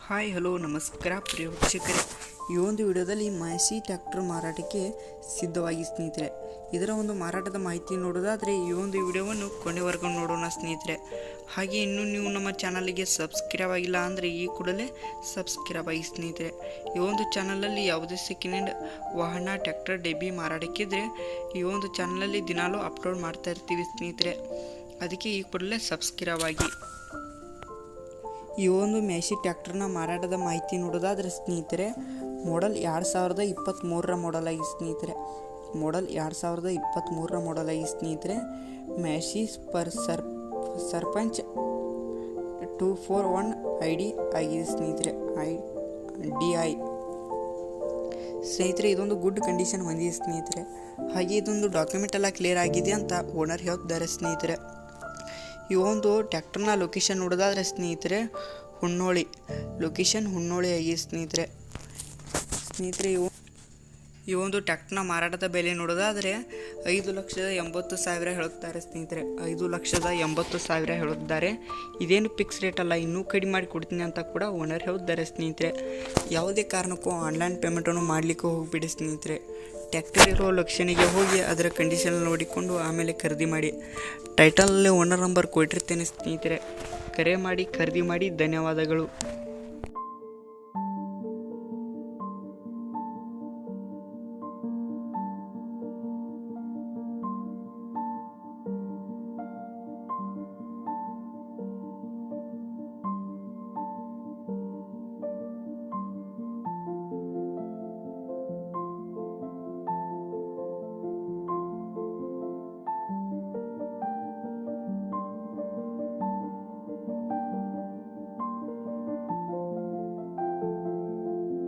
Hi hello ನಮಸ್ಕಾರ ಪ್ರಿಯ ವೀಕ್ಷಕರೇ, ಈ ಒಂದು ವಿಡಿಯೋದಲ್ಲಿ ಮ್ಯಾಸಿ ಟ್ರ್ಯಾಕ್ಟರ್ ಮಾರಾಟಕ್ಕೆ ಸಿದ್ಧವಾಗಿ ಸ್ನೇಹಿತರೆ. ಇದರ ಒಂದು ಮಾರಾಟದ ಮಾಹಿತಿ ನೋಡೋದಾದರೆ ಈ ಒಂದು ವಿಡಿಯೋವನ್ನು ಕೊನೆವರೆಗೂ ನೋಡೋಣ ಸ್ನೇಹಿತರೆ. ಹಾಗೆ ಇನ್ನೂ ನೀವು ನಮ್ಮ ಚಾನಲ್ಗೆ ಸಬ್ಸ್ಕ್ರೈಬ್ ಆಗಿಲ್ಲ ಅಂದರೆ ಈ ಕೂಡಲೇ ಸಬ್ಸ್ಕ್ರೈಬ್ ಆಗಿ ಸ್ನೇಹಿತರೆ. ಈ ಒಂದು ಚಾನಲಲ್ಲಿ ಯಾವುದೇ ಸೆಕೆಂಡ್ ಹ್ಯಾಂಡ್ ವಾಹನ ಟ್ರ್ಯಾಕ್ಟರ್ ಡೆಬಿ ಮಾರಾಟಕ್ಕಿದ್ರೆ ಈ ಒಂದು ಚಾನಲಲ್ಲಿ ದಿನಾಲೂ ಅಪ್ಲೋಡ್ ಮಾಡ್ತಾ ಇರ್ತೀವಿ ಸ್ನೇಹಿತರೆ. ಅದಕ್ಕೆ ಈ ಕೂಡಲೇ ಸಬ್ಸ್ಕ್ರೈಬ್ ಆಗಿ. ಈ ಒಂದು ಮ್ಯಾಸಿ ಟ್ರ್ಯಾಕ್ಟರ್ನ ಮಾರಾಟದ ಮಾಹಿತಿ ನೋಡೋದಾದರೆ ಸ್ನೇಹಿತರೆ, ಮಾಡೆಲ್ 2023ರ ಮಾಡೆಲ್ ಆಗಿ ಸ್ನೇಹಿತರೆ. ಮಾಡೆಲ್ 2023ರ ಮಾಡೆಲ್ ಆಗಿ ಸ್ನೇಹಿತರೆ. ಮ್ಯಾಸಿ ಸರ್ಪಂಚ್ 241 ID ಆಗಿದೆ ಸ್ನೇಹಿತರೆ. DI ಸ್ನೇಹಿತರೆ, ಇದೊಂದು ಗುಡ್ ಕಂಡೀಷನ್ ಬಂದಿದೆ ಸ್ನೇಹಿತರೆ. ಹಾಗೆ ಇದೊಂದು ಡಾಕ್ಯುಮೆಂಟ್ ಎಲ್ಲ ಕ್ಲಿಯರ್ ಆಗಿದೆ ಅಂತ ಓನರ್ ಹೇಳ್ತಿದ್ದಾರೆ ಸ್ನೇಹಿತರೆ. ಈ ಒಂದು ಟ್ರ್ಯಾಕ್ಟರ್ನ ಲೊಕೇಶನ್ ನೋಡೋದಾದರೆ ಸ್ನೇಹಿತರೆ, ಹುನ್ನೋಳಿ ಲೊಕೇಶನ್ ಹುನ್ನೋಳಿ ಆಗಿದೆ ಸ್ನೇಹಿತರೆ. ಈ ಒಂದು ಟ್ರ್ಯಾಕ್ಟರ್ನ ಮಾರಾಟದ ಬೆಲೆ ನೋಡೋದಾದರೆ 5,80,000 ಹೇಳುತ್ತಾರೆ ಸ್ನೇಹಿತರೆ. 5,80,000 ಹೇಳುತ್ತಾರೆ. ಇದೇನು ಫಿಕ್ಸ್ ರೇಟ್ ಅಲ್ಲ, ಇನ್ನೂ ಕಡಿಮೆ ಮಾಡಿ ಕೊಡ್ತೀನಿ ಅಂತ ಕೂಡ ಓನರ್ ಹೇಳ್ತಾರೆ ಸ್ನೇಹಿತರೆ. ಯಾವುದೇ ಕಾರಣಕ್ಕೂ ಆನ್ಲೈನ್ ಪೇಮೆಂಟನ್ನು ಮಾಡಲಿಕ್ಕೆ ಹೋಗಿಬಿಡಿ ಸ್ನೇಹಿತರೆ. ಟ್ರ್ಯಾಕ್ಟರ್ ಇರೋ ಲೊಕೇಶನಿಗೆ ಹೋಗಿ ಅದರ ಕಂಡೀಷನ್ ನೋಡಿಕೊಂಡು ಆಮೇಲೆ ಖರೀದಿ ಮಾಡಿ. ಟೈಟಲಲ್ಲಿ ಓನರ್ ನಂಬರ್ ಕೊಟ್ಟಿರ್ತೇನೆ ಸ್ನೇಹಿತರೆ. ಕರೆ ಮಾಡಿ ಖರೀದಿ ಮಾಡಿ. ಧನ್ಯವಾದಗಳು.